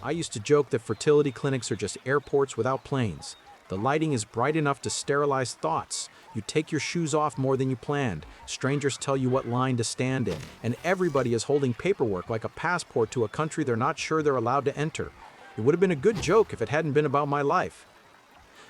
I used to joke that fertility clinics are just airports without planes. The lighting is bright enough to sterilize thoughts. You take your shoes off more than you planned. Strangers tell you what line to stand in. And everybody is holding paperwork like a passport to a country they're not sure they're allowed to enter. It would have been a good joke if it hadn't been about my life.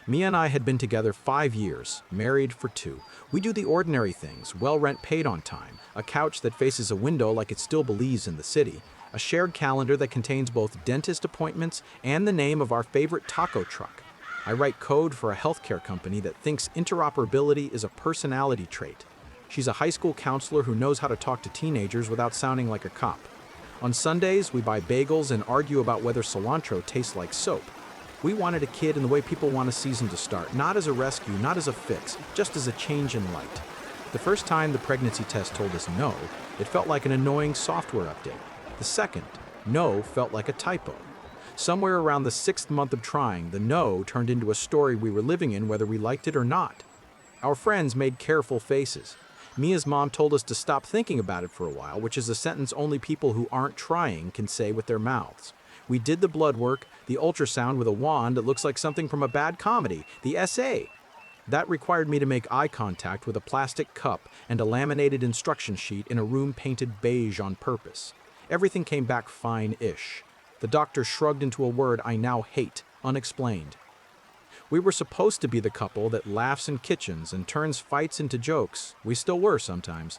Mia and I had been together 5 years, married for 2. We do the ordinary things, well rent paid on time, a couch that faces a window like it still believes in the city, a shared calendar that contains both dentist appointments and the name of our favorite taco truck. I write code for a healthcare company that thinks interoperability is a personality trait. She's a high school counselor who knows how to talk to teenagers without sounding like a cop. On Sundays, we buy bagels and argue about whether cilantro tastes like soap. We wanted a kid in the way people want a season to start, not as a rescue, not as a fix, just as a change in light. The first time the pregnancy test told us no, it felt like an annoying software update. The second, no, felt like a typo. Somewhere around the 6th month of trying, the no turned into a story we were living in whether we liked it or not. Our friends made careful faces. Mia's mom told us to stop thinking about it for a while, which is a sentence only people who aren't trying can say with their mouths. We did the blood work, the ultrasound with a wand that looks like something from a bad comedy, the SA. That required me to make eye contact with a plastic cup and a laminated instruction sheet in a room painted beige on purpose. Everything came back fine-ish. The doctor shrugged into a word I now hate, unexplained. We were supposed to be the couple that laughs in kitchens and turns fights into jokes. We still were sometimes.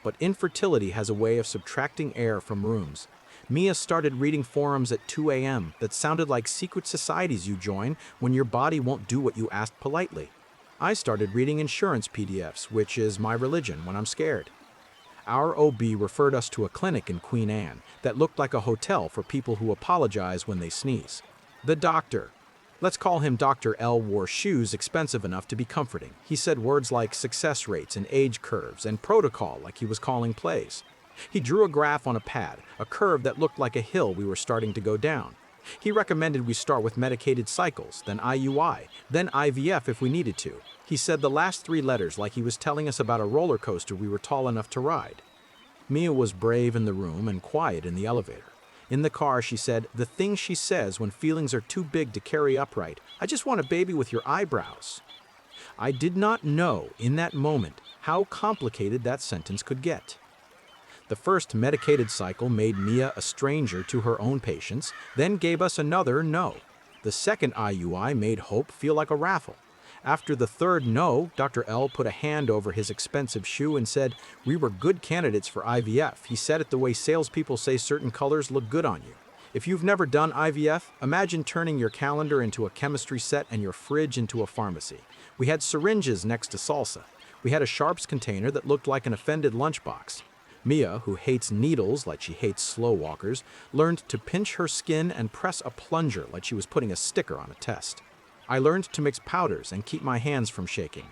But infertility has a way of subtracting air from rooms. Mia started reading forums at 2 a.m. that sounded like secret societies you join when your body won't do what you asked politely. I started reading insurance PDFs, which is my religion when I'm scared. Our OB referred us to a clinic in Queen Anne that looked like a hotel for people who apologize when they sneeze. The doctor, let's call him Dr. L, wore shoes expensive enough to be comforting. He said words like success rates and age curves and protocol like he was calling plays. He drew a graph on a pad, a curve that looked like a hill we were starting to go down. He recommended we start with medicated cycles, then IUI, then IVF if we needed to. He said the last 3 letters like he was telling us about a roller coaster we were tall enough to ride. Mia was brave in the room and quiet in the elevator. In the car, she said, the thing she says when feelings are too big to carry upright, I just want a baby with your eyebrows. I did not know, in that moment, how complicated that sentence could get. The first medicated cycle made Mia a stranger to her own patients, then gave us another no. The second IUI made hope feel like a raffle. After the third no, Dr. L put a hand over his expensive shoe and said, we were good candidates for IVF. He said it the way salespeople say certain colors look good on you. If you've never done IVF, imagine turning your calendar into a chemistry set and your fridge into a pharmacy. We had syringes next to salsa. We had a sharps container that looked like an offended lunchbox. Mia, who hates needles like she hates slow walkers, learned to pinch her skin and press a plunger like she was putting a sticker on a test. I learned to mix powders and keep my hands from shaking.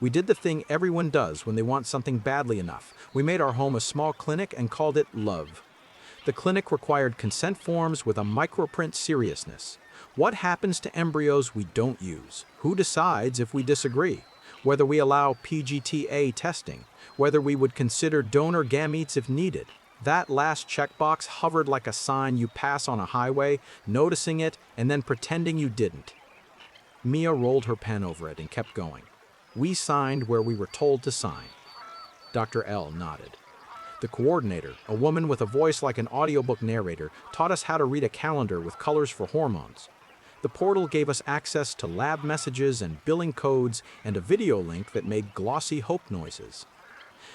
We did the thing everyone does when they want something badly enough. We made our home a small clinic and called it Love. The clinic required consent forms with a microprint seriousness. What happens to embryos we don't use? Who decides if we disagree? Whether we allow PGTA testing? Whether we would consider donor gametes if needed? That last checkbox hovered like a sign you pass on a highway, noticing it and then pretending you didn't. Mia rolled her pen over it and kept going. We signed where we were told to sign. Dr. L nodded. The coordinator, a woman with a voice like an audiobook narrator, taught us how to read a calendar with colors for hormones. The portal gave us access to lab messages and billing codes and a video link that made glossy hope noises.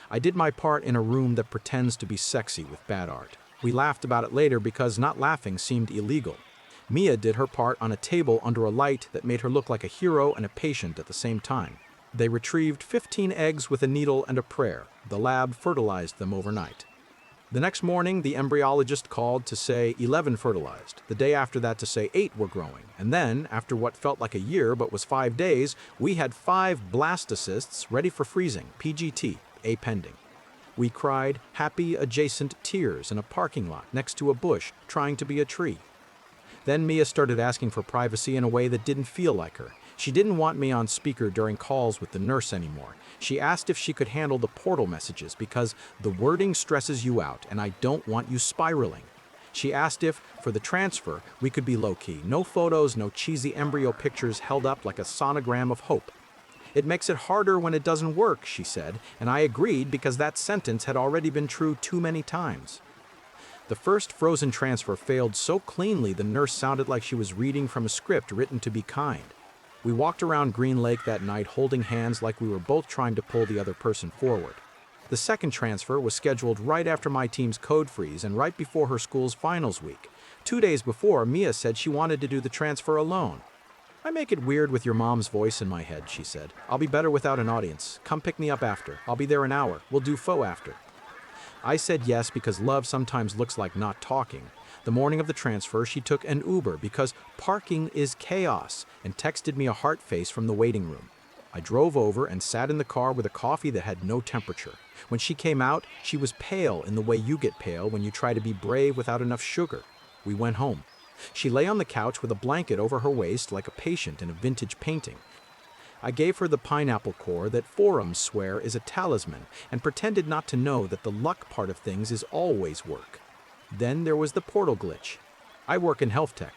I did my part in a room that pretends to be sexy with bad art. We laughed about it later because not laughing seemed illegal. Mia did her part on a table under a light that made her look like a hero and a patient at the same time. They retrieved 15 eggs with a needle and a prayer. The lab fertilized them overnight. The next morning, the embryologist called to say 11 fertilized. The day after that to say 8 were growing. And then, after what felt like a year but was 5 days, we had 5 blastocysts ready for freezing, PGT, A pending. We cried happy adjacent tears in a parking lot next to a bush trying to be a tree. Then Mia started asking for privacy in a way that didn't feel like her. She didn't want me on speaker during calls with the nurse anymore. She asked if she could handle the portal messages because the wording stresses you out and I don't want you spiraling. She asked if, for the transfer, we could be low-key. No photos, no cheesy embryo pictures held up like a sonogram of hope. It makes it harder when it doesn't work, she said, and I agreed because that sentence had already been true too many times. The first frozen transfer failed so cleanly the nurse sounded like she was reading from a script written to be kind. We walked around Green Lake that night holding hands like we were both trying to pull the other person forward. The second transfer was scheduled right after my team's code freeze and right before her school's finals week. 2 days before, Mia said she wanted to do the transfer alone. I make it weird with your mom's voice in my head, she said. I'll be better without an audience. Come pick me up after. I'll be there an hour. We'll do faux after. I said yes because love sometimes looks like not talking. The morning of the transfer, she took an Uber because parking is chaos and texted me a heart face from the waiting room. I drove over and sat in the car with a coffee that had no temperature. When she came out, she was pale in the way you get pale when you try to be brave without enough sugar. We went home. She lay on the couch with a blanket over her waist like a patient in a vintage painting. I gave her the pineapple core that forums swear is a talisman and pretended not to know that the luck part of things is always work. Then there was the portal glitch. I work in health tech.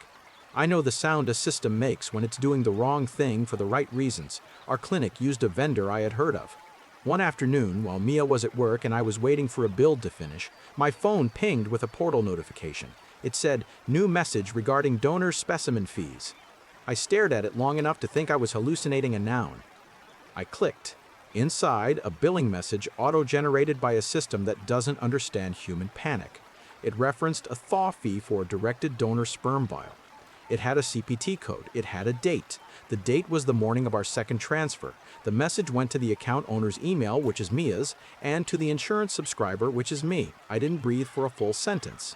I know the sound a system makes when it's doing the wrong thing for the right reasons. Our clinic used a vendor I had heard of. One afternoon, while Mia was at work and I was waiting for a build to finish, my phone pinged with a portal notification. It said, "New message regarding donor specimen fees." I stared at it long enough to think I was hallucinating a noun. I clicked. Inside, a billing message auto-generated by a system that doesn't understand human panic. It referenced a thaw fee for a directed donor sperm vial. It had a CPT code. It had a date. The date was the morning of our second transfer. The message went to the account owner's email, which is Mia's, and to the insurance subscriber, which is me. I didn't breathe for a full sentence.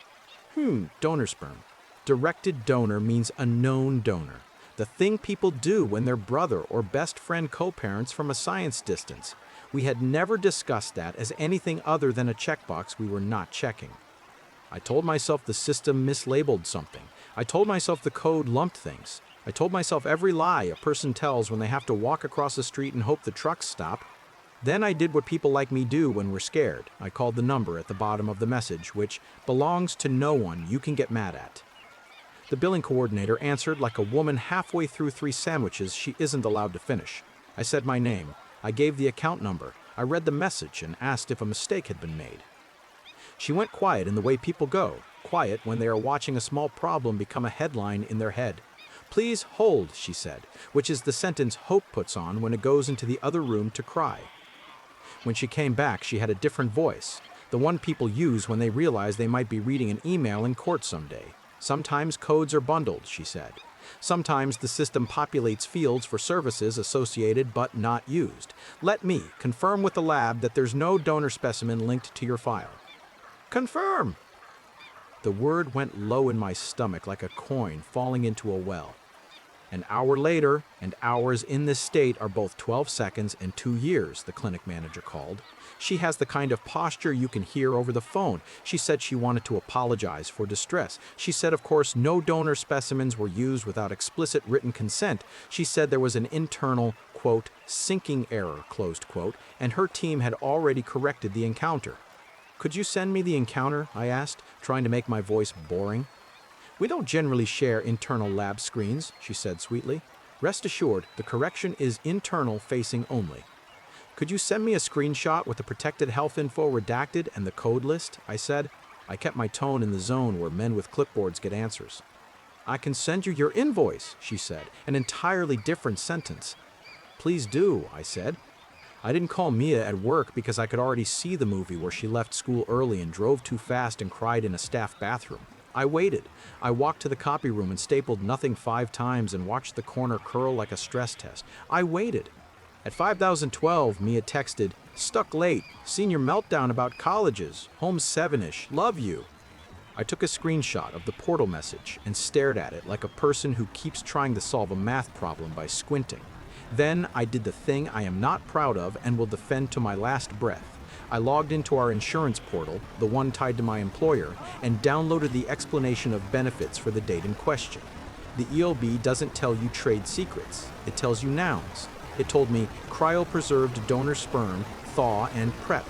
Donor sperm. Directed donor means a known donor. The thing people do when they're brother or best friend co-parents from a science distance. We had never discussed that as anything other than a checkbox we were not checking. I told myself the system mislabeled something. I told myself the code lumped things. I told myself every lie a person tells when they have to walk across the street and hope the trucks stop. Then I did what people like me do when we're scared. I called the number at the bottom of the message, which belongs to no one you can get mad at. The billing coordinator answered like a woman halfway through 3 sandwiches she isn't allowed to finish. I said my name. I gave the account number. I read the message and asked if a mistake had been made. She went quiet in the way people go, quiet when they are watching a small problem become a headline in their head. "Please hold," she said, which is the sentence Hope puts on when it goes into the other room to cry. When she came back, she had a different voice, the one people use when they realize they might be reading an email in court someday. Sometimes codes are bundled, she said. Sometimes the system populates fields for services associated but not used. Let me confirm with the lab that there's no donor specimen linked to your file. Confirm! The word went low in my stomach like a coin falling into a well. An hour later, and hours in this state are both 12 seconds and 2 years, the clinic manager called. She has the kind of posture you can hear over the phone. She said she wanted to apologize for distress. She said, of course, no donor specimens were used without explicit written consent. She said there was an internal, quote, syncing error, closed quote, and her team had already corrected the encounter. Could you send me the encounter? I asked, trying to make my voice boring. We don't generally share internal lab screens, she said sweetly. Rest assured, the correction is internal facing only. Could you send me a screenshot with the protected health info redacted and the code list? I said. I kept my tone in the zone where men with clipboards get answers. I can send you your invoice, she said, an entirely different sentence. Please do, I said. I didn't call Mia at work because I could already see the movie where she left school early and drove too fast and cried in a staff bathroom. I waited. I walked to the copy room and stapled nothing 5 times and watched the corner curl like a stress test. I waited. At 5012, Mia texted, "Stuck late. Senior meltdown about colleges. Home 7-ish. Love you." I took a screenshot of the portal message and stared at it like a person who keeps trying to solve a math problem by squinting. Then I did the thing I am not proud of and will defend to my last breath. I logged into our insurance portal, the one tied to my employer, and downloaded the explanation of benefits for the date in question. The EOB doesn't tell you trade secrets. It tells you nouns. It told me cryopreserved donor sperm, thaw, and prep.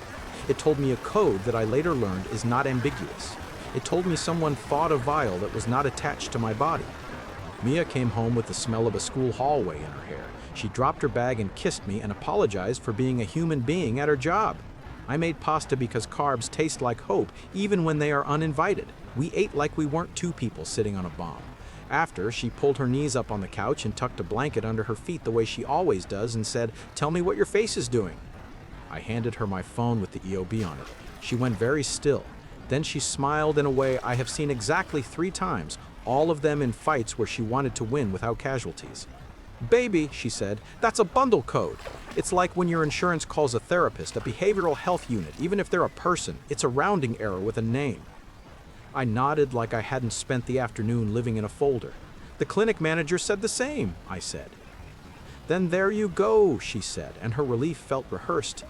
It told me a code that I later learned is not ambiguous. It told me someone thawed a vial that was not attached to my body. Mia came home with the smell of a school hallway in her hair. She dropped her bag and kissed me and apologized for being a human being at her job. I made pasta because carbs taste like hope, even when they are uninvited. We ate like we weren't two people sitting on a bomb. After, she pulled her knees up on the couch and tucked a blanket under her feet the way she always does and said, "Tell me what your face is doing." I handed her my phone with the EOB on it. She went very still. Then she smiled in a way I have seen exactly 3 times, all of them in fights where she wanted to win without casualties. "Baby," she said, "that's a bundle code. It's like when your insurance calls a therapist a behavioral health unit, even if they're a person. It's a rounding error with a name." I nodded like I hadn't spent the afternoon living in a folder. "The clinic manager said the same," I said. "Then there you go," she said, and her relief felt rehearsed.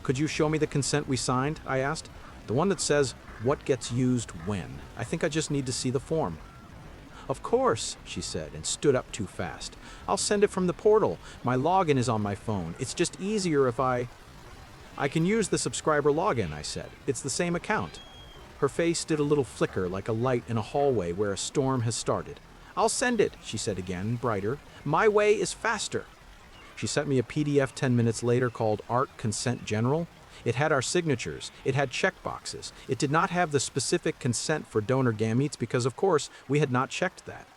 "Could you show me the consent we signed?" I asked. "The one that says, what gets used when. I think I just need to see the form." "Of course," she said, and stood up too fast. "I'll send it from the portal. My login is on my phone. It's just easier if I can use the subscriber login," I said. "It's the same account." Her face did a little flicker like a light in a hallway where a storm has started. "I'll send it," she said again, brighter. "My way is faster." She sent me a PDF 10 minutes later called Art Consent General. It had our signatures, it had checkboxes. It did not have the specific consent for donor gametes because, of course, we had not checked that.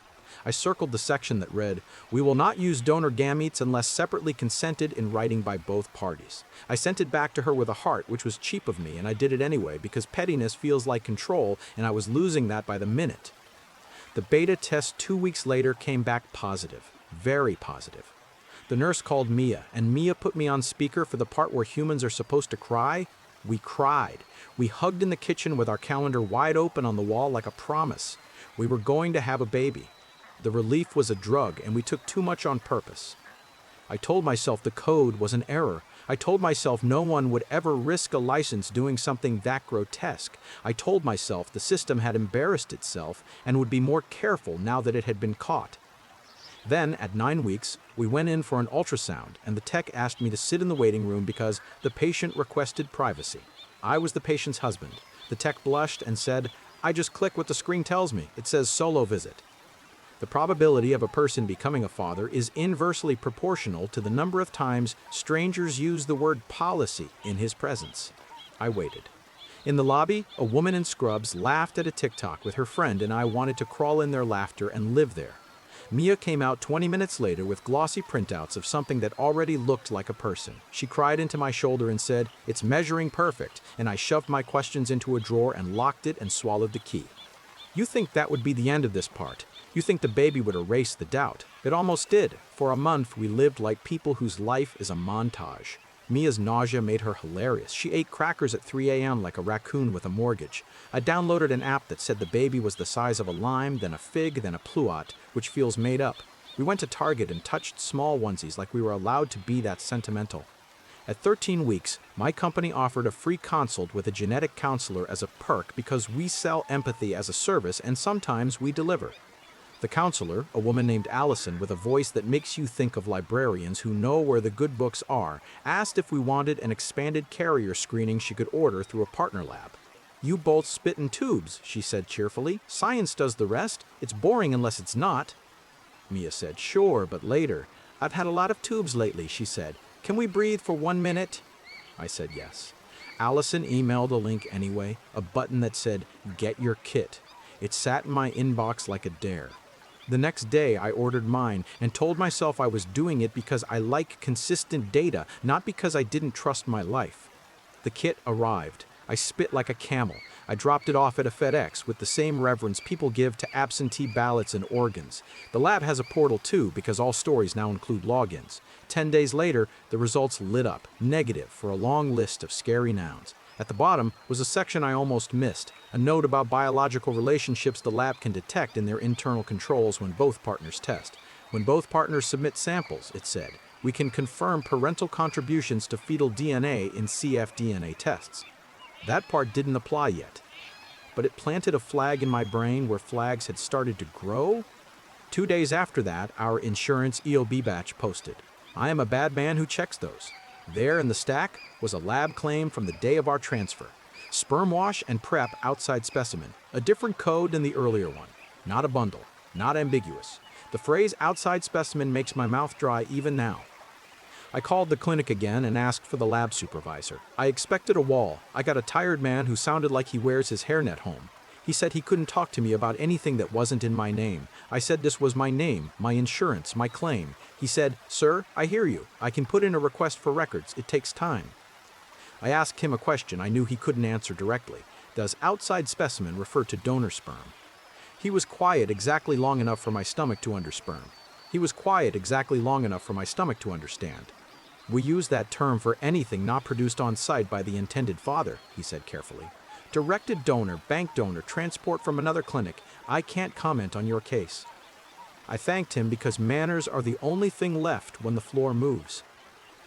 I circled the section that read, "We will not use donor gametes unless separately consented in writing by both parties." I sent it back to her with a heart, which was cheap of me, and I did it anyway because pettiness feels like control, and I was losing that by the minute. The beta test 2 weeks later came back positive, very positive. The nurse called Mia, and Mia put me on speaker for the part where humans are supposed to cry. We cried. We hugged in the kitchen with our calendar wide open on the wall like a promise. We were going to have a baby. The relief was a drug, and we took too much on purpose. I told myself the code was an error. I told myself no one would ever risk a license doing something that grotesque. I told myself the system had embarrassed itself and would be more careful now that it had been caught. Then, at 9 weeks, we went in for an ultrasound, and the tech asked me to sit in the waiting room because the patient requested privacy. I was the patient's husband. The tech blushed and said, "I just click what the screen tells me. It says solo visit." The probability of a person becoming a father is inversely proportional to the number of times strangers use the word policy in his presence. I waited. In the lobby, a woman in scrubs laughed at a TikTok with her friend, and I wanted to crawl in their laughter and live there. Mia came out 20 minutes later with glossy printouts of something that already looked like a person. She cried into my shoulder and said, "It's measuring perfect," and I shoved my questions into a drawer and locked it and swallowed the key. You think that would be the end of this part. You think the baby would erase the doubt. It almost did. For a month, we lived like people whose life is a montage. Mia's nausea made her hilarious. She ate crackers at 3 a.m. like a raccoon with a mortgage. I downloaded an app that said the baby was the size of a lime, then a fig, then a pluot, which feels made up. We went to Target and touched small onesies like we were allowed to be that sentimental. At 13 weeks, my company offered a free consult with a genetic counselor as a perk because we sell empathy as a service and sometimes we deliver. The counselor, a woman named Allison with a voice that makes you think of librarians who know where the good books are, asked if we wanted an expanded carrier screening she could order through a partner lab. "You both spit in tubes," she said cheerfully. "Science does the rest. It's boring unless it's not." Mia said, "Sure, but later." "I've had a lot of tubes lately," she said. "Can we breathe for 1 minute?" I said yes. Allison emailed a link anyway, a button that said, "Get your kit." It sat in my inbox like a dare. The next day, I ordered mine and told myself I was doing it because I like consistent data, not because I didn't trust my life. The kit arrived. I spit like a camel. I dropped it off at a FedEx with the same reverence people give to absentee ballots and organs. The lab has a portal too because all stories now include logins. 10 days later, the results lit up, negative for a long list of scary nouns. At the bottom was a section I almost missed, a note about biological relationships the lab can detect in their internal controls when both partners test. When both partners submit samples, it said, we can confirm parental contributions to fetal DNA in cfDNA tests. That part didn't apply yet, but it planted a flag in my brain where flags had started to grow. 2 days after that, our insurance EOB batch posted. I am a bad man who checks those. There in the stack was a lab claim from the day of our transfer. Sperm wash and prep outside specimen, a different code than the earlier one. Not a bundle, not ambiguous. The phrase outside specimen makes my mouth dry even now. I called the clinic again and asked for the lab supervisor. I expected a wall. I got a tired man who sounded like he wears his hairnet home. He said he couldn't talk to me about anything that wasn't in my name. I said this was my name, my insurance, my claim. He said, "Sir, I hear you. I can put in a request for records. It takes time." I asked him a question I knew he couldn't answer directly. Does outside specimen refer to donor sperm? He was quiet exactly long enough for my stomach to understand. He was quiet exactly long enough for my stomach to understand. We use that term for anything not produced on site by the intended father, he said carefully. Directed donor, bank donor, transport from another clinic. I can't comment on your case. I thanked him because manners are the only thing left when the floor moves.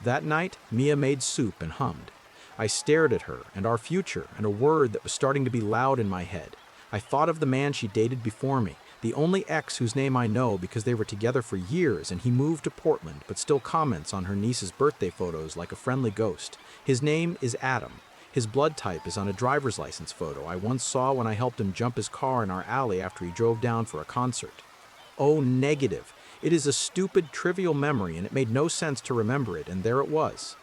That night, Mia made soup and hummed. I stared at her and our future and a word that was starting to be loud in my head. I thought of the man she dated before me, the only ex whose name I know because they were together for years and he moved to Portland but still comments on her niece's birthday photos like a friendly ghost. His name is Adam. His blood type is on a driver's license photo I once saw when I helped him jump his car in our alley after he drove down for a concert. Oh, negative. It is a stupid, trivial memory and it made no sense to remember it, and there it was.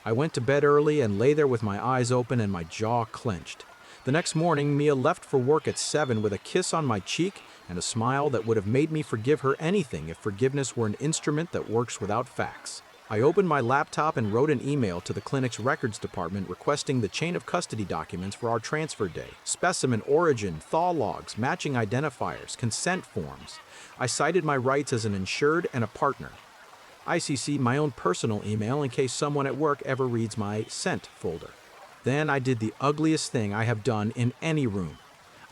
I went to bed early and lay there with my eyes open and my jaw clenched. The next morning, Mia left for work at 7 with a kiss on my cheek and a smile that would have made me forgive her anything if forgiveness were an instrument that works without facts. I opened my laptop and wrote an email to the clinic's records department requesting the chain of custody documents for our transfer day, specimen origin, thaw logs, matching identifiers, consent forms. I cited my rights as an insured and a partner. I CC'd my own personal email in case someone at work ever reads my sent folder. Then I did the ugliest thing I have done in any room.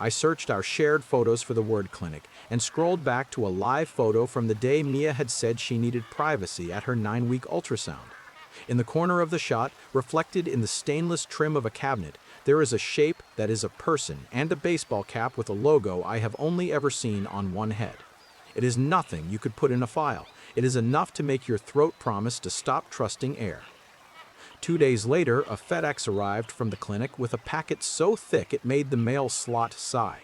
I searched our shared photos for the word clinic and scrolled back to a live photo from the day Mia had said she needed privacy at her 9-week ultrasound. In the corner of the shot, reflected in the stainless trim of a cabinet, there is a shape that is a person and a baseball cap with a logo I have only ever seen on one head. It is nothing you could put in a file. It is enough to make your throat promise to stop trusting air. 2 days later, a FedEx arrived from the clinic with a packet so thick it made the mail slot sigh.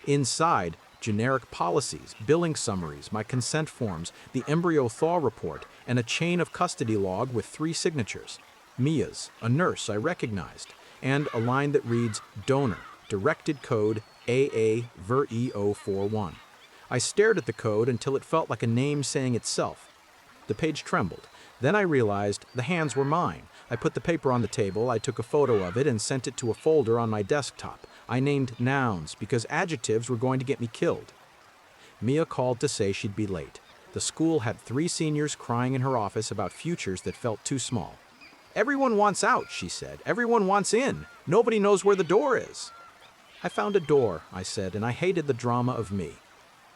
Inside, generic policies, billing summaries, my consent forms, the embryo thaw report, and a chain of custody log with 3 signatures. Mia's, a nurse I recognized, and a line that reads, donor, directed code AA-VER-E041. I stared at the code until it felt like a name saying itself. The page trembled. Then I realized the hands were mine. I put the paper on the table, I took a photo of it and sent it to a folder on my desktop. I named nouns because adjectives were going to get me killed. Mia called to say she'd be late. The school had 3 seniors crying in her office about futures that felt too small. Everyone wants out, she said. Everyone wants in. Nobody knows where the door is. I found a door, I said, and I hated the drama of me.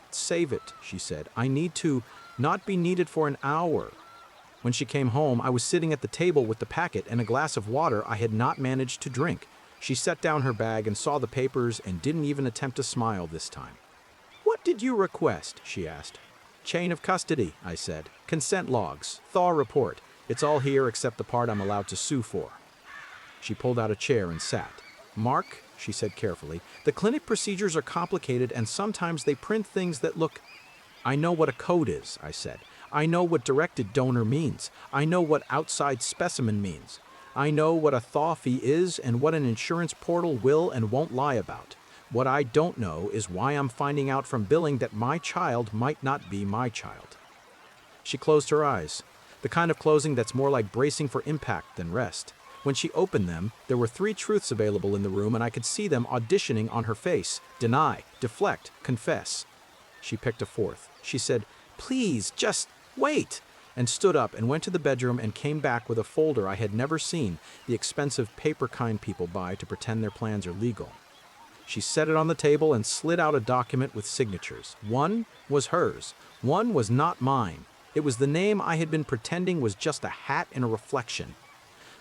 Save it, she said. I need to not be needed for an hour. When she came home, I was sitting at the table with the packet and a glass of water I had not managed to drink. She set down her bag and saw the papers and didn't even attempt to smile this time. What did you request? She asked. Chain of custody, I said. Consent logs, thaw report. It's all here except the part I'm allowed to sue for. She pulled out a chair and sat. Mark, she said carefully, the clinic procedures are complicated and sometimes they print things that look... I know what a code is, I said. I know what directed donor means. I know what outside specimen means. I know what a thaw fee is and what an insurance portal will and won't lie about. What I don't know is why I'm finding out from billing that my child might not be my child. She closed her eyes, the kind of closing that's more like bracing for impact than rest. When she opened them, there were 3 truths available in the room and I could see them auditioning on her face. Deny, deflect, confess. She picked a 4th. She said, please, just wait, and stood up and went to the bedroom and came back with a folder I had never seen, the expensive paper kind people buy to pretend their plans are legal. She set it on the table and slid out a document with signatures. 1 was hers. 1 was not mine. It was the name I had been pretending was just a hat in a reflection.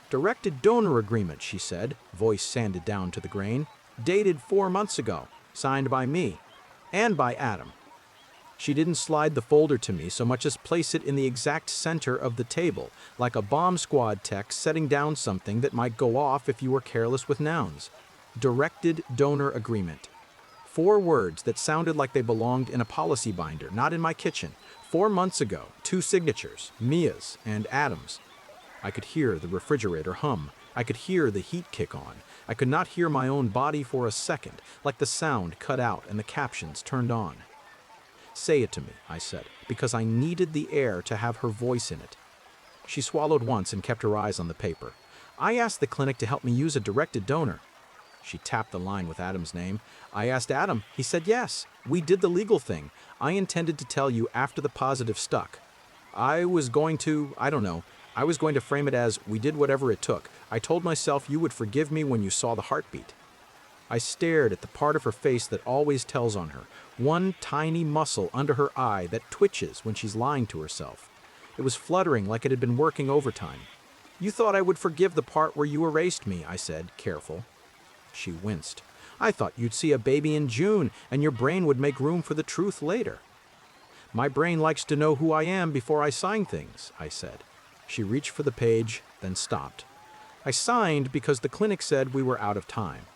Directed donor agreement, she said, voice sanded down to the grain, dated 4 months ago, signed by me, and by Adam. She didn't slide the folder to me so much as place it in the exact center of the table, like a bomb squad tech setting down something that might go off if you were careless with nouns. Directed donor agreement. 4 words that sounded like they belonged in a policy binder, not in my kitchen. 4 months ago, 2 signatures, Mia's and Adam's. I could hear the refrigerator hum. I could hear the heat kick on. I could not hear my own body for a second, like the sound cut out and the captions turned on. Say it to me, I said, because I needed the air to have her voice in it. She swallowed once and kept her eyes on the paper. I asked the clinic to help me use a directed donor. She tapped the line with Adam's name. I asked Adam. He said yes. We did the legal thing. I intended to tell you after the positive stuck. I was going to frame it as we did whatever it took. I told myself you would forgive me when you saw the heartbeat. I stared at the part of her face that always tells on her, one tiny muscle under her eye that twitches when she's lying to herself. It was fluttering like it had been working overtime. You thought I would forgive the part where you erased me, I said, careful. She winced. I thought you'd see a baby in June and your brain would make room for the truth later. My brain likes to know who I am before I sign things, I said. She reached for the page, then stopped. I signed because the clinic said we were out of time.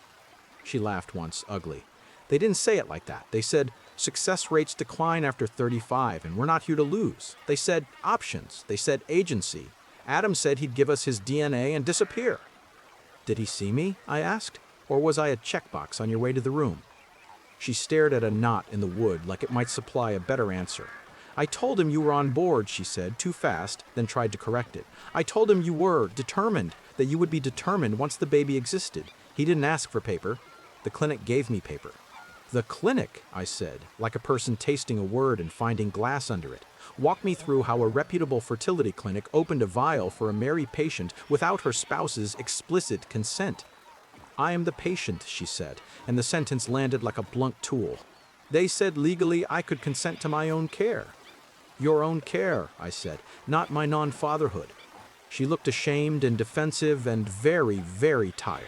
She laughed once, ugly. They didn't say it like that. They said, success rates decline after 35 and we're not here to lose. They said options. They said agency. Adam said he'd give us his DNA and disappear. Did he see me? I asked. Or was I a checkbox on your way to the room? She stared at a knot in the wood like it might supply a better answer. I told him you were on board, she said, too fast, then tried to correct it. I told him you were determined, that you would be determined once the baby existed. He didn't ask for paper. The clinic gave me paper. The clinic, I said, like a person tasting a word and finding glass under it. Walk me through how a reputable fertility clinic opened a vial for a married patient without her spouse's explicit consent. I am the patient, she said, and the sentence landed like a blunt tool. They said legally I could consent to my own care. Your own care, I said, not my non-fatherhood. She looked ashamed and defensive and very, very tired.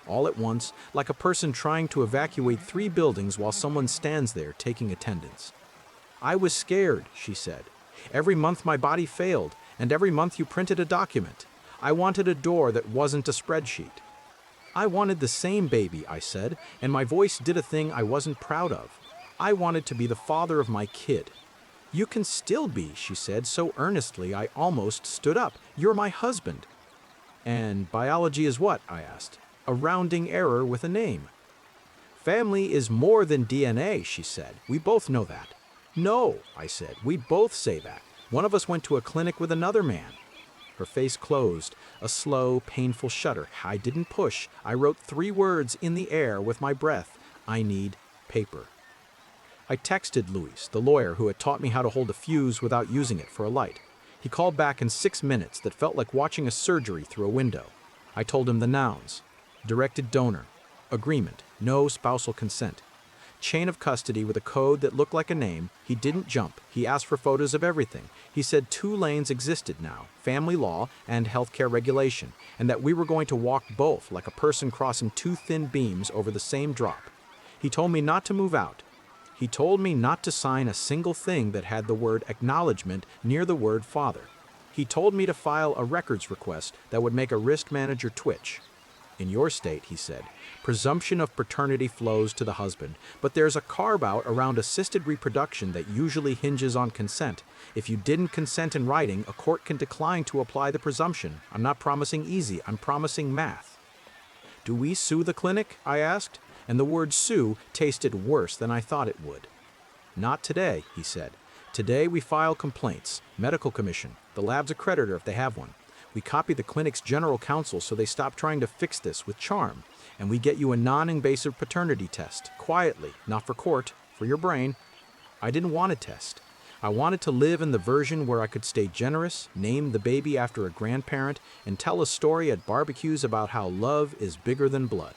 All at once, like a person trying to evacuate 3 buildings while someone stands there taking attendance. I was scared, she said. Every month my body failed, and every month you printed a document. I wanted a door that wasn't a spreadsheet. I wanted the same baby, I said, and my voice did a thing I wasn't proud of. I wanted to be the father of my kid. You can still be, she said so earnestly I almost stood up. You're my husband. And biology is what? I asked. A rounding error with a name. Family is more than DNA, she said. We both know that. No, I said. We both say that. One of us went to a clinic with another man. Her face closed, a slow, painful shudder. I didn't push. I wrote 3 words in the air with my breath. I need paper. I texted Luis, the lawyer who had taught me how to hold a fuse without using it for a light. He called back in 6 minutes that felt like watching a surgery through a window. I told him the nouns. Directed donor. Agreement. No spousal consent. Chain of custody with a code that looked like a name. He didn't jump. He asked for photos of everything. He said 2 lanes existed now, family law and healthcare regulation, and that we were going to walk both like a person crossing 2 thin beams over the same drop. He told me not to move out. He told me not to sign a single thing that had the word acknowledgement near the word father. He told me to file a records request that would make a risk manager twitch. In your state, he said, presumption of paternity flows to the husband, but there's a carve-out around assisted reproduction that usually hinges on consent. If you didn't consent in writing, a court can decline to apply the presumption. I'm not promising easy, I'm promising math. Do we sue the clinic? I asked, and the word sue tasted worse than I thought it would. Not today, he said. Today we file complaints, medical commission, the lab's accreditor if they have one. We copy the clinic's general counsel so they stop trying to fix this with charm, and we get you a non-invasive paternity test, quietly, not for court, for your brain. I didn't want a test. I wanted to live in the version where I could stay generous, name the baby after a grandparent, and tell a story at barbecues about how love is bigger than blood.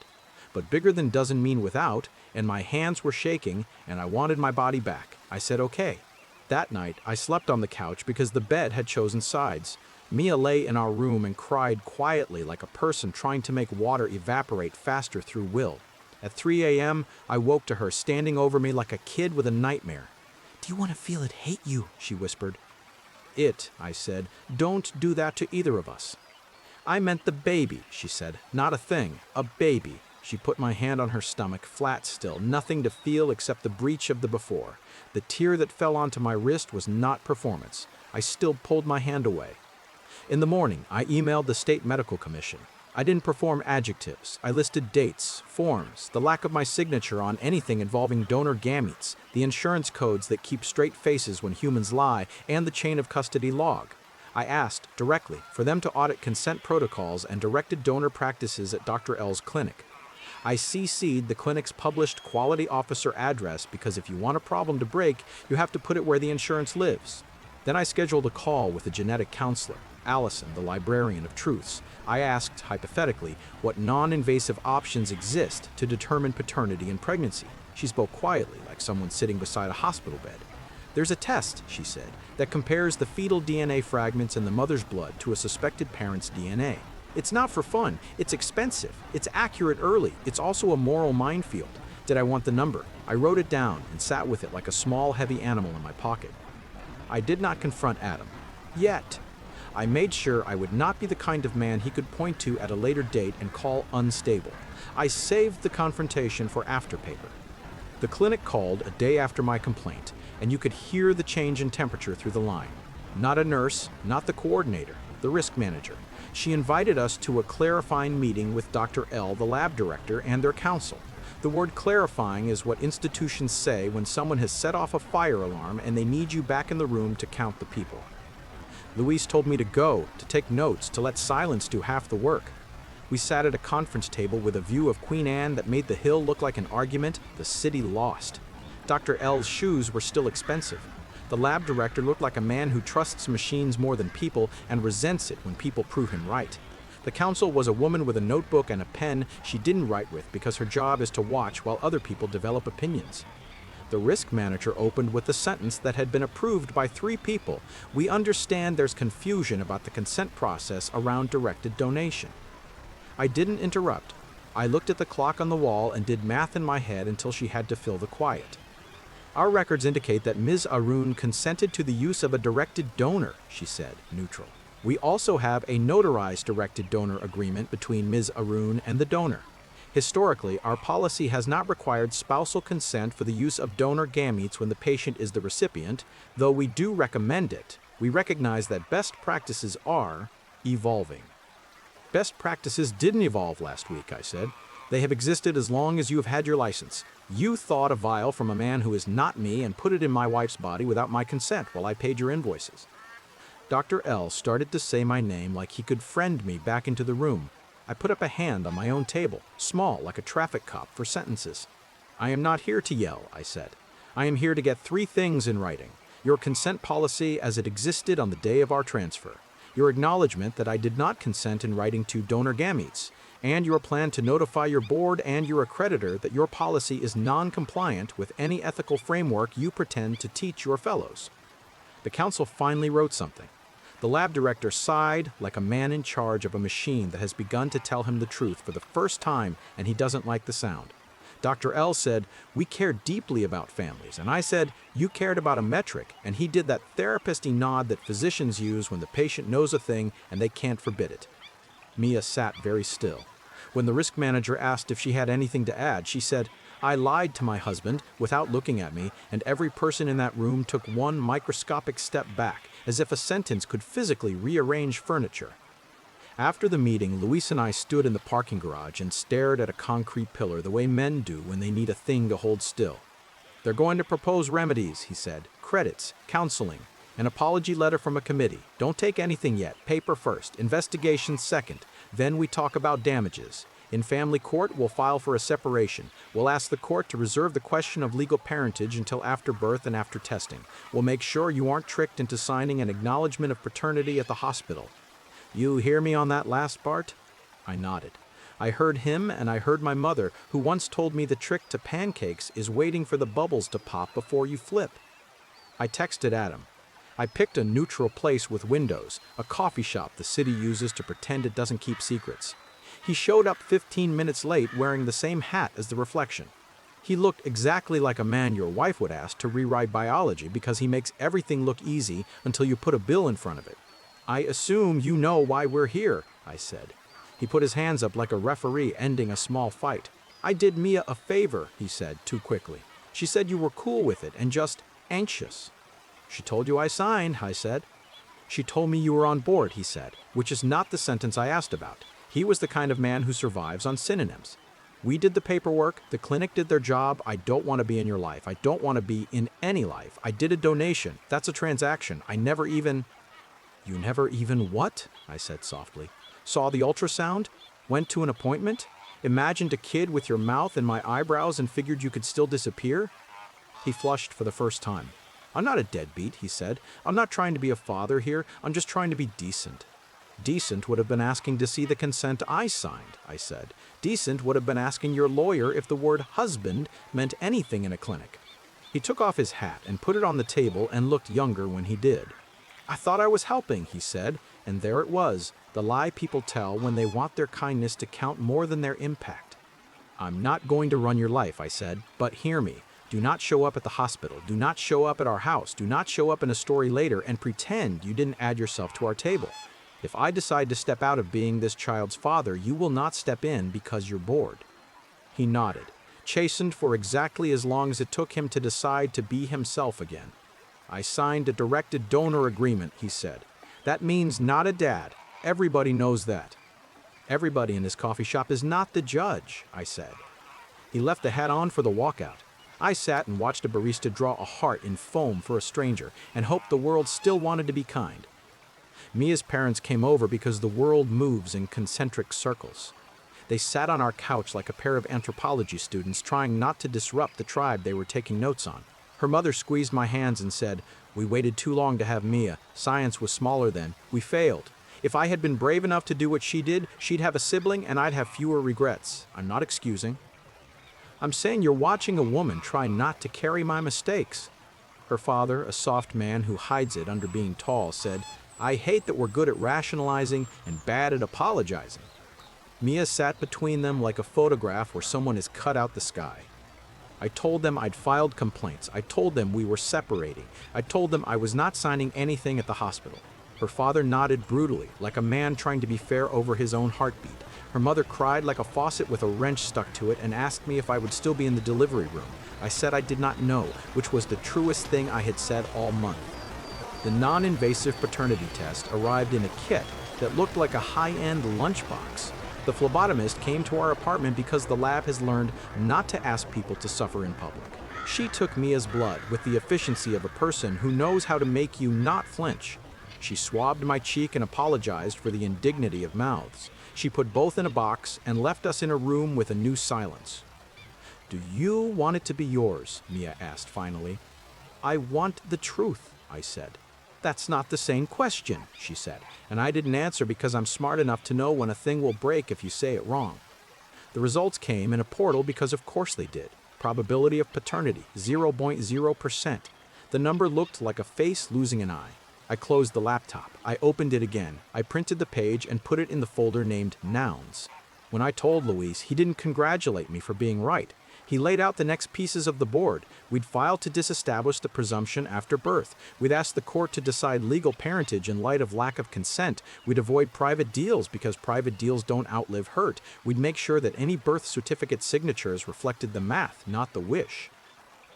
But bigger than doesn't mean without, and my hands were shaking, and I wanted my body back. I said okay. That night, I slept on the couch because the bed had chosen sides. Mia lay in our room and cried quietly like a person trying to make water evaporate faster through will. At 3 a.m., I woke to her standing over me like a kid with a nightmare. "Do you want to feel it hate you?" she whispered. "It," I said. "Don't do that to either of us." "I meant the baby," she said. "Not a thing. A baby." She put my hand on her stomach, flat still, nothing to feel except the breach of the before. The tear that fell onto my wrist was not performance. I still pulled my hand away. In the morning, I emailed the State Medical Commission. I didn't perform adjectives. I listed dates, forms, the lack of my signature on anything involving donor gametes, the insurance codes that keep straight faces when humans lie, and the chain of custody log. I asked, directly, for them to audit consent protocols and directed donor practices at Dr. L's clinic. I CC'd the clinic's published quality officer address because if you want a problem to break, you have to put it where the insurance lives. Then I scheduled a call with a genetic counselor, Allison, the librarian of truths. I asked, hypothetically, what non-invasive options exist to determine paternity and pregnancy. She spoke quietly, like someone sitting beside a hospital bed. There's a test, she said, that compares the fetal DNA fragments in the mother's blood to a suspected parent's DNA. It's not for fun, it's expensive, it's accurate early, it's also a moral minefield. Did I want the number? I wrote it down and sat with it like a small, heavy animal in my pocket. I did not confront Adam. Yet. I made sure I would not be the kind of man he could point to at a later date and call unstable. I saved the confrontation for after paper. The clinic called a day after my complaint, and you could hear the change in temperature through the line. Not a nurse, not the coordinator, the risk manager. She invited us to a clarifying meeting with Dr. L, the lab director, and their counsel. The word clarifying is what institutions say when someone has set off a fire alarm and they need you back in the room to count the people. Louise told me to go, to take notes, to let silence do half the work. We sat at a conference table with a view of Queen Anne that made the Hill look like an argument the city lost. Dr. L's shoes were still expensive. The lab director looked like a man who trusts machines more than people and resents it when people prove him right. The counsel was a woman with a notebook and a pen she didn't write with because her job is to watch while other people develop opinions. The risk manager opened with a sentence that had been approved by 3 people. We understand there's confusion about the consent process around directed donation. I didn't interrupt. I looked at the clock on the wall and did math in my head until she had to fill the quiet. Our records indicate that Ms. Arun consented to the use of a directed donor, she said, neutral. We also have a notarized directed donor agreement between Ms. Arun and the donor. Historically, our policy has not required spousal consent for the use of donor gametes when the patient is the recipient, though we do recommend it. We recognize that best practices are evolving. Best practices didn't evolve last week, I said. They have existed as long as you have had your license. You thawed a vial from a man who is not me and put it in my wife's body without my consent while I paid your invoices. Dr. L started to say my name like he could friend me back into the room. I put up a hand on my own table, small like a traffic cop, for sentences. I am not here to yell, I said. I am here to get 3 things in writing. Your consent policy as it existed on the day of our transfer. Your acknowledgement that I did not consent in writing to donor gametes. And your plan to notify your board and your accreditor that your policy is non-compliant with any ethical framework you pretend to teach your fellows. The counsel finally wrote something. The lab director sighed like a man in charge of a machine that has begun to tell him the truth for the first time and he doesn't like the sound. Dr. L said, we care deeply about families, and I said, you cared about a metric, and he did that therapist-y nod that physicians use when the patient knows a thing and they can't forbid it. Mia sat very still. When the risk manager asked if she had anything to add, she said, I lied to my husband without looking at me, and every person in that room took one microscopic step back, as if a sentence could physically rearrange furniture. After the meeting, Luis and I stood in the parking garage and stared at a concrete pillar the way men do when they need a thing to hold still. They're going to propose remedies, he said, credits, counseling, an apology letter from a committee. Don't take anything yet. Paper first, investigation second. Then we talk about damages. In family court, we'll file for a separation. We'll ask the court to reserve the question of legal parentage until after birth and after testing. We'll make sure you aren't tricked into signing an acknowledgement of paternity at the hospital. You hear me on that last part? I nodded. I heard him and I heard my mother, who once told me the trick to pancakes is waiting for the bubbles to pop before you flip. I texted Adam. I picked a neutral place with windows, a coffee shop the city uses to pretend it doesn't keep secrets. He showed up 15 minutes late wearing the same hat as the reflection. He looked exactly like a man your wife would ask to rewrite biology because he makes everything look easy until you put a bill in front of it. I assume you know why we're here, I said. He put his hands up like a referee ending a small fight. "I did Mia a favor," he said, too quickly. "She said you were cool with it and just anxious." "She told you I signed," I said. "She told me you were on board," he said, which is not the sentence I asked about. He was the kind of man who survives on synonyms. "We did the paperwork, the clinic did their job. I don't want to be in your life. I don't want to be in any life. I did a donation. That's a transaction. I never even—" "You never even what?" I said softly. "Saw the ultrasound? Went to an appointment? Imagined a kid with your mouth and my eyebrows and figured you could still disappear?" He flushed for the first time. "I'm not a deadbeat," he said. "I'm not trying to be a father here. I'm just trying to be decent." "Decent would have been asking to see the consent I signed," I said. "Decent would have been asking your lawyer if the word husband meant anything in a clinic." He took off his hat and put it on the table and looked younger when he did. "I thought I was helping," he said, and there it was, the lie people tell when they want their kindness to count more than their impact. "I'm not going to run your life," I said, "but hear me. Do not show up at the hospital. Do not show up at our house. Do not show up in a story later and pretend you didn't add yourself to our table. If I decide to step out of being this child's father, you will not step in because you're bored." He nodded, chastened for exactly as long as it took him to decide to be himself again. "I signed a directed donor agreement," he said. "That means not a dad. Everybody knows that." "Everybody in this coffee shop is not the judge," I said. He left the hat on for the walkout. I sat and watched a barista draw a heart in foam for a stranger and hoped the world still wanted to be kind. Mia's parents came over because the world moves in concentric circles. They sat on our couch like a pair of anthropology students trying not to disrupt the tribe they were taking notes on. Her mother squeezed my hands and said, "We waited too long to have Mia. Science was smaller then. We failed. If I had been brave enough to do what she did, she'd have a sibling and I'd have fewer regrets. I'm not excusing. I'm saying you're watching a woman try not to carry my mistakes." Her father, a soft man who hides it under being tall, said, "I hate that we're good at rationalizing and bad at apologizing." Mia sat between them like a photograph where someone has cut out the sky. I told them I'd filed complaints. I told them we were separating. I told them I was not signing anything at the hospital. Her father nodded brutally, like a man trying to be fair over his own heartbeat. Her mother cried like a faucet with a wrench stuck to it and asked me if I would still be in the delivery room. I said I did not know, which was the truest thing I had said all month. The non-invasive paternity test arrived in a kit that looked like a high-end lunchbox. The phlebotomist came to our apartment because the lab has learned not to ask people to suffer in public. She took Mia's blood with the efficiency of a person who knows how to make you not flinch. She swabbed my cheek and apologized for the indignity of mouths. She put both in a box and left us in a room with a new silence. "Do you want it to be yours?" Mia asked finally. "I want the truth," I said. "That's not the same question," she said, and I didn't answer because I'm smart enough to know when a thing will break if you say it wrong. The results came in a portal because of course they did. Probability of paternity, 0.0%. The number looked like a face losing an eye. I closed the laptop. I opened it again. I printed the page and put it in the folder named Nouns. When I told Luis, he didn't congratulate me for being right. He laid out the next pieces of the board. We'd file to disestablish the presumption after birth. We'd ask the court to decide legal parentage in light of lack of consent. We'd avoid private deals because private deals don't outlive hurt. We'd make sure that any birth certificate signatures reflected the math, not the wish.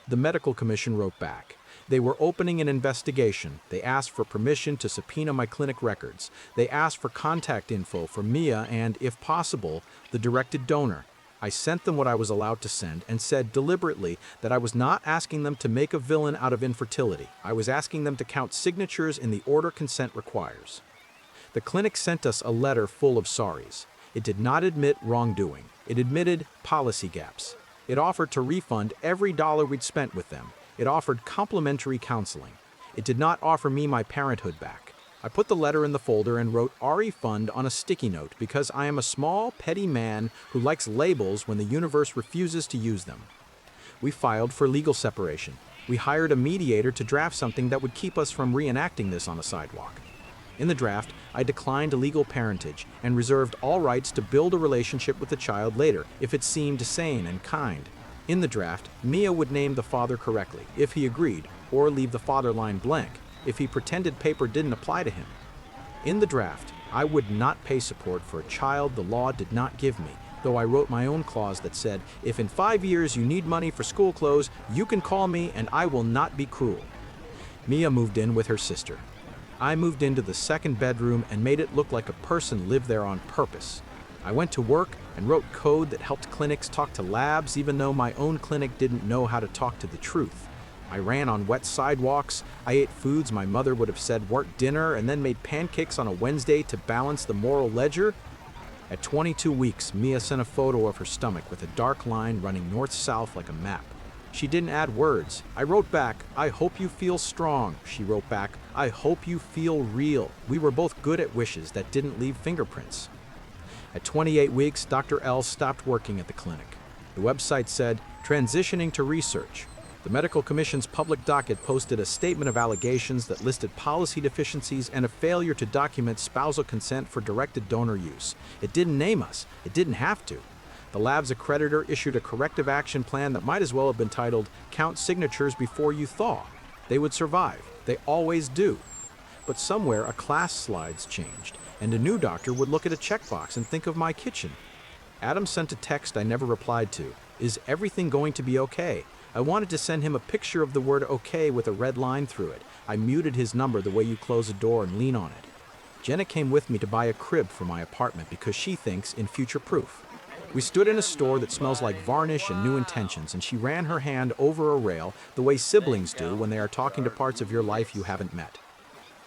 The medical commission wrote back. They were opening an investigation. They asked for permission to subpoena my clinic records. They asked for contact info for Mia and, if possible, the directed donor. I sent them what I was allowed to send and said deliberately that I was not asking them to make a villain out of infertility. I was asking them to count signatures in the order consent requires. The clinic sent us a letter full of sorries. It did not admit wrongdoing. It admitted policy gaps. It offered to refund every dollar we'd spent with them. It offered complimentary counseling. It did not offer me my parenthood back. I put the letter in the folder and wrote RE Fund on a sticky note because I am a small, petty man who likes labels when the universe refuses to use them. We filed for legal separation. We hired a mediator to draft something that would keep us from reenacting this on a sidewalk. In the draft, I declined legal parentage and reserved all rights to build a relationship with the child later if it seemed sane and kind. In the draft, Mia would name the father correctly, if he agreed, or leave the father line blank, if he pretended paper didn't apply to him. In the draft, I would not pay support for a child the law did not give me, though I wrote my own clause that said, if in 5 years you need money for school clothes, you can call me and I will not be cruel. Mia moved in with her sister. I moved into the second bedroom and made it look like a person lived there on purpose. I went to work and wrote code that helped clinics talk to labs even though my own clinic didn't know how to talk to the truth. I ran on wet sidewalks, I ate foods my mother would have said weren't dinner, and then made pancakes on a Wednesday to balance the moral ledger. At 22 weeks, Mia sent a photo of her stomach with a dark line running north-south like a map. She didn't add words. I wrote back, I hope you feel strong. She wrote back, I hope you feel real. We were both good at wishes that didn't leave fingerprints. At 28 weeks, Dr. L stopped working at the clinic. The website said, transitioning to research. The Medical Commission's public docket posted a statement of allegations that listed policy deficiencies and a failure to document spousal consent for directed donor use. It didn't name us. It didn't have to. The lab's accreditor issued a corrective action plan that might as well have been titled, Count Signatures Before You Thaw. They would survive. They always do. But somewhere a class slides changed, and a new doctor would look at a checkbox and think of my kitchen. Adam sent a text I never replied to. Is everything going to be okay? I wanted to send him a picture of the word okay with a red line through it. I muted his number the way you close a door and lean on it. Jenna came with me to buy a crib for my apartment because she thinks in future proof. We stood in a store that smells like varnish and new intentions, and she ran her hand over a rail the way siblings do when they are talking to parts of your life you haven't met.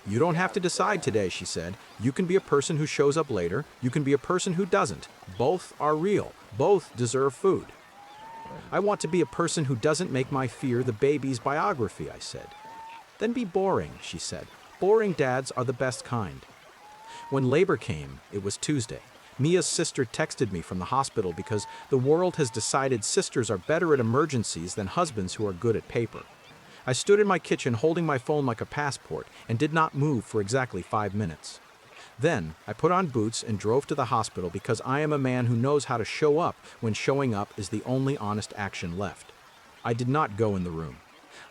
You don't have to decide today, she said. You can be a person who shows up later. You can be a person who doesn't. Both are real. Both deserve food. I want to be a person who doesn't make my fear the baby's biography, I said. Then be boring, she said. Boring dads are the best kind. When labor came, it was Tuesday. Mia's sister texted me from the hospital because the world has decided sisters are better at emergencies than husbands who are good at paper. I stood in my kitchen holding my phone like a passport and did not move for exactly 5 minutes. Then, I put on boots and drove to the hospital because I am a man who knows how to show up when showing up is the only honest action left. I did not go in the room.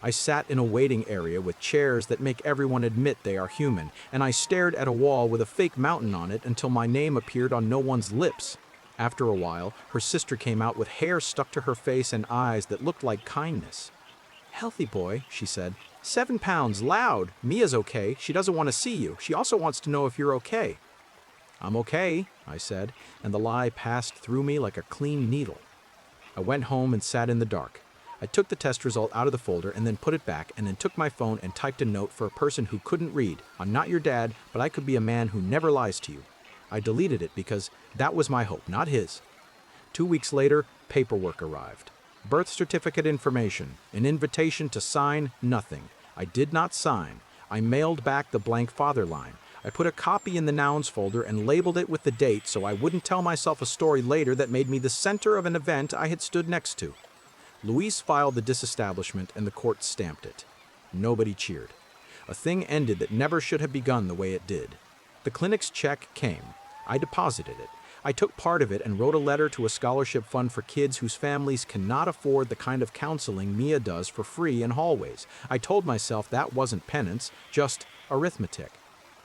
I sat in a waiting area with chairs that make everyone admit they are human, and I stared at a wall with a fake mountain on it until my name appeared on no one's lips. After a while, her sister came out with hair stuck to her face and eyes that looked like kindness. Healthy boy, she said. 7 pounds, loud. Mia's okay. She doesn't want to see you. She also wants to know if you're okay. I'm okay, I said, and the lie passed through me like a clean needle. I went home and sat in the dark. I took the test result out of the folder and then put it back and then took my phone and typed a note for a person who couldn't read. I'm not your dad, but I could be a man who never lies to you. I deleted it because that was my hope, not his. 2 weeks later, paperwork arrived. Birth certificate information, an invitation to sign, nothing. I did not sign. I mailed back the blank father line. I put a copy in the nouns folder and labeled it with the date so I wouldn't tell myself a story later that made me the center of an event I had stood next to. Louise filed the disestablishment and the court stamped it. Nobody cheered. A thing ended that never should have begun the way it did. The clinic's check came. I deposited it. I took part of it and wrote a letter to a scholarship fund for kids whose families cannot afford the kind of counseling Mia does for free in hallways. I told myself that wasn't penance, just arithmetic.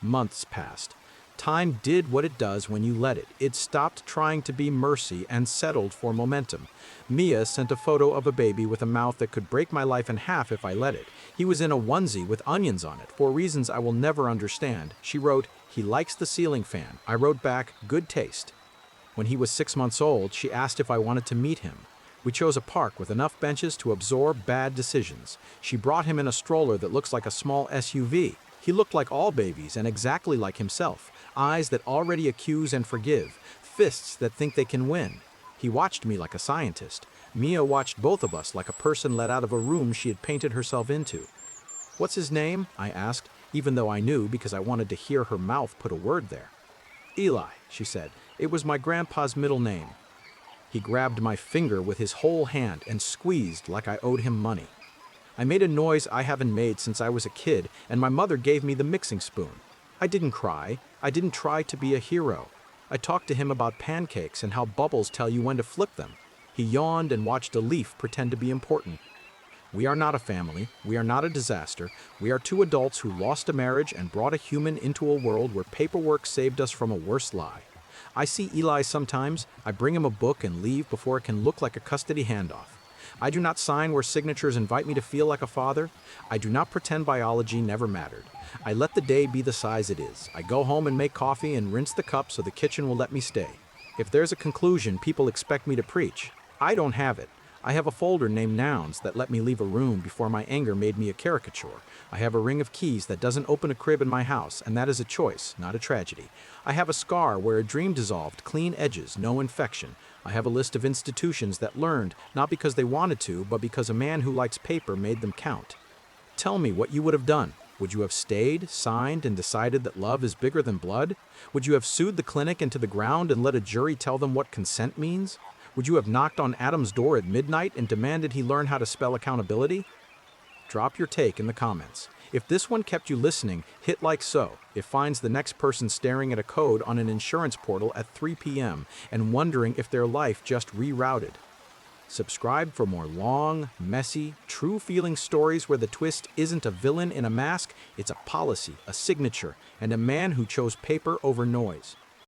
Months passed. Time did what it does when you let it. It stopped trying to be mercy and settled for momentum. Mia sent a photo of a baby with a mouth that could break my life in half if I let it. He was in a onesie with onions on it, for reasons I will never understand. She wrote, he likes the ceiling fan. I wrote back, good taste. When he was 6 months old, she asked if I wanted to meet him. We chose a park with enough benches to absorb bad decisions. She brought him in a stroller that looks like a small SUV. He looked like all babies and exactly like himself. Eyes that already accuse and forgive. Fists that think they can win. He watched me like a scientist. Mia watched both of us like a person let out of a room she had painted herself into. What's his name? I asked, even though I knew because I wanted to hear her mouth put a word there. Eli, she said. It was my grandpa's middle name. He grabbed my finger with his whole hand and squeezed like I owed him money. I made a noise I haven't made since I was a kid, and my mother gave me the mixing spoon. I didn't cry. I didn't try to be a hero. I talked to him about pancakes and how bubbles tell you when to flip them. He yawned and watched a leaf pretend to be important. We are not a family. We are not a disaster. We are two adults who lost a marriage and brought a human into a world where paperwork saved us from a worse lie. I see Eli sometimes. I bring him a book and leave before it can look like a custody handoff. I do not sign where signatures invite me to feel like a father. I do not pretend biology never mattered. I let the day be the size it is. I go home and make coffee and rinse the cup so the kitchen will let me stay. If there's a conclusion, people expect me to preach. I don't have it. I have a folder named Nouns that let me leave a room before my anger made me a caricature. I have a ring of keys that doesn't open a crib in my house, and that is a choice, not a tragedy. I have a scar where a dream dissolved, clean edges, no infection. I have a list of institutions that learned, not because they wanted to, but because a man who likes paper made them count. Tell me what you would have done. Would you have stayed, signed, and decided that love is bigger than blood? Would you have sued the clinic into the ground and let a jury tell them what consent means? Would you have knocked on Adam's door at midnight and demanded he learn how to spell accountability? Drop your take in the comments. If this one kept you listening, hit like so. It finds the next person staring at a code on an insurance portal at 3 p.m. and wondering if their life just rerouted. Subscribe for more long, messy, true-feeling stories where the twist isn't a villain in a mask, it's a policy, a signature, and a man who chose paper over noise.